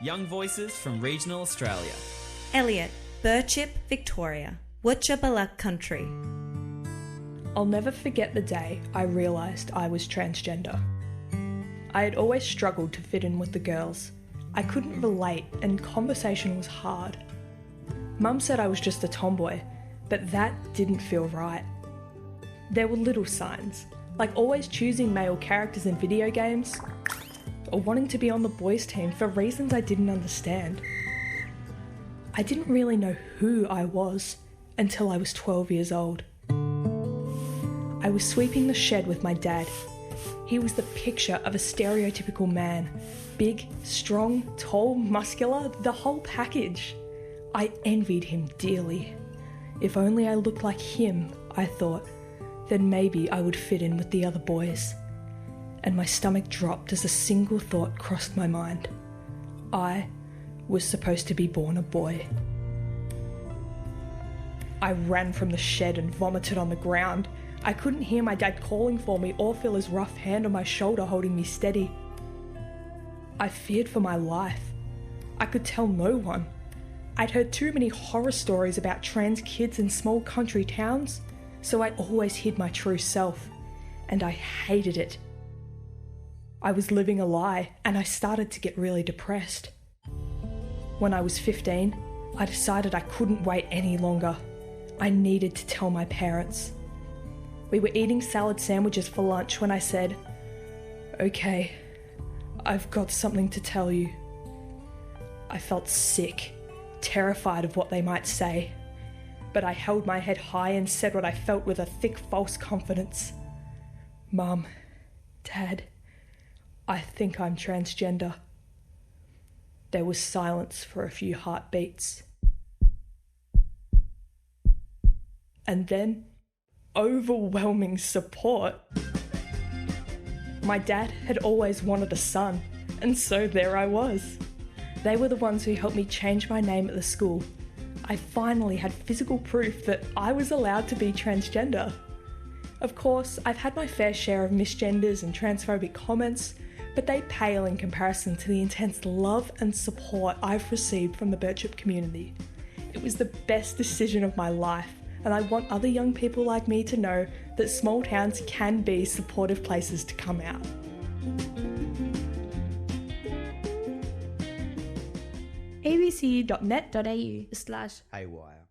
Young voices from regional Australia. Elliot, Birchip, Victoria. Wutja country. I'll never forget the day I realised I was transgender. I had always struggled to fit in with the girls. I couldn't relate and conversation was hard. Mum said I was just a tomboy, but that didn't feel right. There were little signs, like always choosing male characters in video games, or wanting to be on the boys' team for reasons I didn't understand. I didn't really know who I was until I was 12 years old. I was sweeping the shed with my dad. He was the picture of a stereotypical man. Big, strong, tall, muscular, the whole package. I envied him dearly. If only I looked like him, I thought, then maybe I would fit in with the other boys. And my stomach dropped as a single thought crossed my mind. I was supposed to be born a boy. I ran from the shed and vomited on the ground. I couldn't hear my dad calling for me or feel his rough hand on my shoulder holding me steady. I feared for my life. I could tell no one. I'd heard too many horror stories about trans kids in small country towns, so I always hid my true self, and I hated it. I was living a lie, and I started to get really depressed. When I was 15, I decided I couldn't wait any longer. I needed to tell my parents. We were eating salad sandwiches for lunch when I said, "Okay, I've got something to tell you." I felt sick, terrified of what they might say, but I held my head high and said what I felt with a thick, false confidence. "Mum, Dad, I think I'm transgender." There was silence for a few heartbeats. And then, overwhelming support. My dad had always wanted a son, and so there I was. They were the ones who helped me change my name at the school. I finally had physical proof that I was allowed to be transgender. Of course, I've had my fair share of misgenders and transphobic comments, but they pale in comparison to the intense love and support I've received from the Birchip community. It was the best decision of my life, and I want other young people like me to know that small towns can be supportive places to come out. abc.net.au/haywire